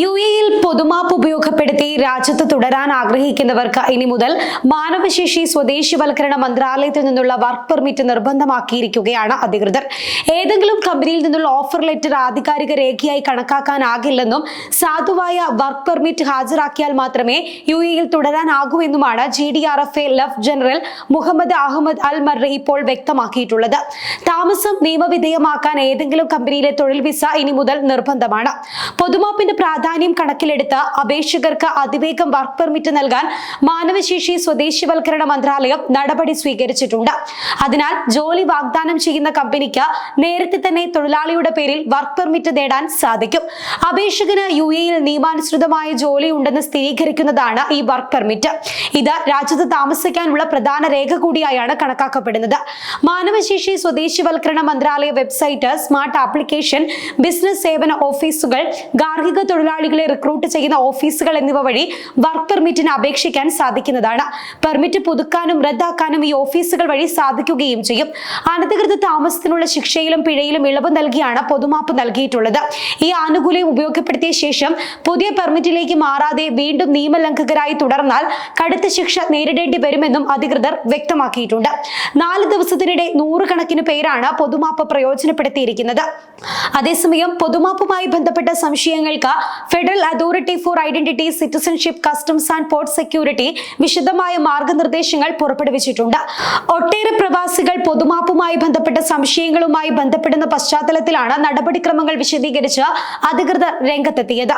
യുഎഇയിൽ പൊതുമാപ്പ് ഉപയോഗപ്പെടുത്തി രാജ്യത്ത് തുടരാൻ ആഗ്രഹിക്കുന്നവർക്ക് ഇനി മുതൽ മാനവശേഷി സ്വദേശിവൽക്കരണ മന്ത്രാലയത്തിൽ നിന്നുള്ള വർക്ക് പെർമിറ്റ് നിർബന്ധമാക്കിയിരിക്കുകയാണ് അധികൃതർ. ഏതെങ്കിലും കമ്പനിയിൽ നിന്നുള്ള ഓഫർ ലെറ്റർ ആധികാരിക രേഖയായി കണക്കാക്കാനാകില്ലെന്നും സാധുവായ വർക്ക് പെർമിറ്റ് ഹാജരാക്കിയാൽ മാത്രമേ യുഎഇയിൽ തുടരാനാകൂ എന്നുമാണ് GDRFA ലഫ് general Mohammed Ahmed Al Marri ഇപ്പോൾ വ്യക്തമാക്കിയിട്ടുള്ളത്. താമസം നിയമവിധേയമാക്കാൻ ഏതെങ്കിലും കമ്പനിയിലെ തൊഴിൽ വിസ ഇനി മുതൽ നിർബന്ധമാണ്. പൊതുമാപ്പിന്റെ പ്രാധാന്യം കണക്കിലെടുത്ത് അപേക്ഷകർക്ക് അതിവേഗം വർക്ക് പെർമിറ്റ് നൽകാൻ മാനവശേഷി സ്വദേശിവൽക്കരണ മന്ത്രാലയം നടപടി സ്വീകരിച്ചിട്ടുണ്ട്. അതിനാൽ ജോലി വാഗ്ദാനം ചെയ്യുന്ന കമ്പനിക്ക് നേരത്തെ തന്നെ തൊഴിലാളിയുടെ പേരിൽ വർക്ക് പെർമിറ്റ് നേടാൻ സാധിക്കും. അപേക്ഷകന് യുഎഇയിൽ നിയമാനുസൃതമായ ജോലി ഉണ്ടെന്ന് സ്ഥിരീകരിക്കുന്നതാണ് ഈ വർക്ക് പെർമിറ്റ്. ഇത് രാജ്യത്ത് താമസിക്കാനുള്ള പ്രധാന രേഖ കൂടിയായാണ് കണക്കാക്കപ്പെടുന്നത്. മാനവശേഷി സ്വദേശിവൽക്കരണ മന്ത്രാലയ വെബ്സൈറ്റ്, സ്മാർട്ട് ആപ്ലിക്കേഷൻ, ബിസിനസ് സേവന ഓഫീസുകൾ, ഗാർഹിക തൊഴിലാളികളെ റിക്രൂട്ട് ചെയ്യുന്ന ഓഫീസുകൾ എന്നിവ വഴി വർക്ക് പെർമിറ്റിന് അപേക്ഷിക്കാൻ സാധിക്കുന്നതാണ്. പെർമിറ്റ് പുതുക്കാനും റദ്ദാക്കാനും ഈ ഓഫീസുകൾ വഴി സാധിക്കുകയും ചെയ്യും. അനധികൃത താമസത്തിനുള്ള ശിക്ഷയിലും പിഴയിലും ഇളവ് നൽകിയാണ് പൊതുമാപ്പ് നൽകിയിട്ടുള്ളത്. ഈ ആനുകൂല്യം ഉപയോഗപ്പെടുത്തിയ ശേഷം പുതിയ പെർമിറ്റിലേക്ക് മാറാതെ വീണ്ടും നിയമലംഘകരായി തുടർന്നാൽ കടുത്ത ശിക്ഷ നേരിടേണ്ടി വരുമെന്നും അധികൃതർ വ്യക്തമാക്കിയിട്ടുണ്ട്. 4 ദിവസത്തിനിടെ 100 കണക്കിന് പേരാണ് പൊതുമാപ്പ് പ്രയോജനപ്പെടുത്തിയിരിക്കുന്നത്. അതേസമയം പൊതുമാപ്പുമായി ബന്ധപ്പെട്ട സംശയങ്ങൾക്ക് federal authority four identity, citizenship, customs and port security വിശദമായ മാർഗനിർദ്ദേശങ്ങൾ പുറപ്പെടുവിച്ചിട്ടുണ്ട്. ഒട്ടേറെ പ്രവാസികൾ പൊതുമാപ്പുമായി ബന്ധപ്പെട്ട സംശയങ്ങളുമായി ബന്ധപ്പെടുന്ന പശ്ചാത്തലത്തിലാണ് നടപടിക്രമങ്ങൾ വിശദീകരിച്ച് അധികൃതർ രംഗത്തെത്തിയത്.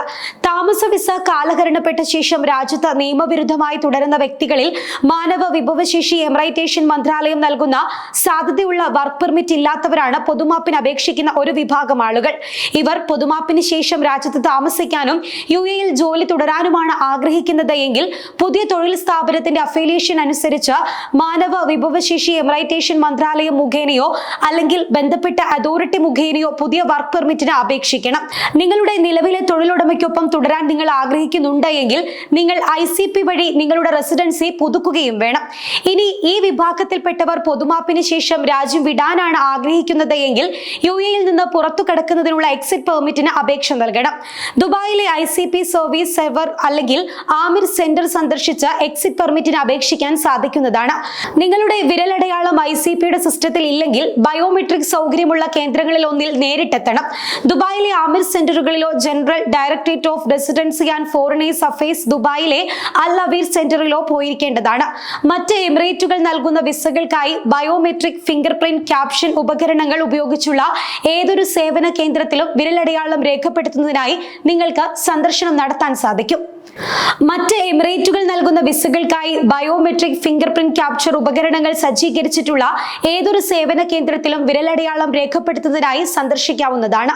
താമസ വിസ കാലഹരണപ്പെട്ട ശേഷം രാജ്യത്ത് നിയമവിരുദ്ധമായി തുടരുന്ന വ്യക്തികളിൽ മാനവ വിഭവശേഷി എമറൈറ്റേഷൻ മന്ത്രാലയം നൽകുന്ന സാധ്യതയുള്ള വർക്ക് പെർമിറ്റ് ഇല്ലാത്തവരാണ് പൊതുമാപ്പിന് അപേക്ഷിക്കുന്ന ഒരു വിഭാഗം ആളുകൾ. ഇവർ പൊതുമാപ്പിന് ശേഷം രാജ്യത്ത് താമസിക്കാനും യുഎഇയിൽ ജോലി തുടരാനുമാണ് ആഗ്രഹിക്കുന്നത് എങ്കിൽ പുതിയ തൊഴിൽ സ്ഥാപനത്തിന്റെ അഫിലിയേഷൻ അനുസരിച്ച് മാനവ വിഭവശേഷി എമറൈറ്റേഷൻ മന്ത്രാലയം മുഖേനയോ അല്ലെങ്കിൽ ബന്ധപ്പെട്ട അതോറിറ്റി മുഖേനയോ പുതിയ വർക്ക് പെർമിറ്റിന് അപേക്ഷിക്കണം. നിങ്ങളുടെ നിലവിലെ തൊഴിലുടമയ്ക്കൊപ്പം തുടരാൻ നിങ്ങൾ ആഗ്രഹിക്കുന്നുണ്ട് എങ്കിൽ നിങ്ങൾ ICP വഴി നിങ്ങളുടെ റെസിഡൻസി പുതുക്കുകയും വേണം. ഇനി ഈ വിഭാഗത്തിൽപ്പെട്ടവർ പൊതുമാപ്പിന് ശേഷം രാജ്യം വിടാനാണ് ആഗ്രഹിക്കുന്നത് എങ്കിൽ യുഎഇയിൽ നിന്ന് പുറത്തു കടക്കുന്നതിനുള്ള എക്സിറ്റ് പെർമിറ്റിന് അപേക്ഷ നൽകണം. ദുബായിലെ ICP സർവീസ് സെർവർ അല്ലെങ്കിൽ ആമിർ സെന്റർ സന്ദർശിച്ച് എക്സിറ്റ് പെർമിറ്റിന് അപേക്ഷിക്കാൻ സാധിക്കുന്നതാണ്. നിങ്ങളുടെ വിരലടയാളം ICPയുടെ സിസ്റ്റത്തിൽ ഇല്ലെങ്കിൽ ബയോമെട്രിക് സൗകര്യമുള്ള കേന്ദ്രങ്ങളിൽ ഒന്നിൽ നേരിട്ടെത്തണം. ദുബായിലെ ആമിർ സെന്ററുകളിലോ general directorate of residency and foreigners affairs ദുബായിലെ അൽ അവീർ സെന്ററിലോ പോയിരിക്കേണ്ടതാണ്. മറ്റ് എമിറേറ്റുകൾ നൽകുന്ന വിസകൾക്കായി ബയോമെട്രിക് ഫിംഗർ പ്രിന്റ് ക്യാപ്ഷൻ ഉപകരണങ്ങൾ ഉപയോഗിച്ചുള്ള ഏതൊരു സേവന കേന്ദ്രത്തിലും വിരലടയാളം രേഖപ്പെടുത്തുന്നതിനായി നിങ്ങൾക്ക് സന്ദർശനം നടത്താൻ സാധിക്കും. മറ്റ് എമിറേറ്റുകൾ നൽകുന്ന വിസകൾക്കായി ബയോമെട്രിക് ഫിംഗർ പ്രിന്റ് ക്യാപ്ചർ ഉപകരണങ്ങൾ സജ്ജീകരിച്ചിട്ടുള്ള ഏതൊരു സേവന കേന്ദ്രത്തിലും വിരലടയാളം രേഖപ്പെടുത്തുന്നതിനായി സന്ദർശിക്കാവുന്നതാണ്.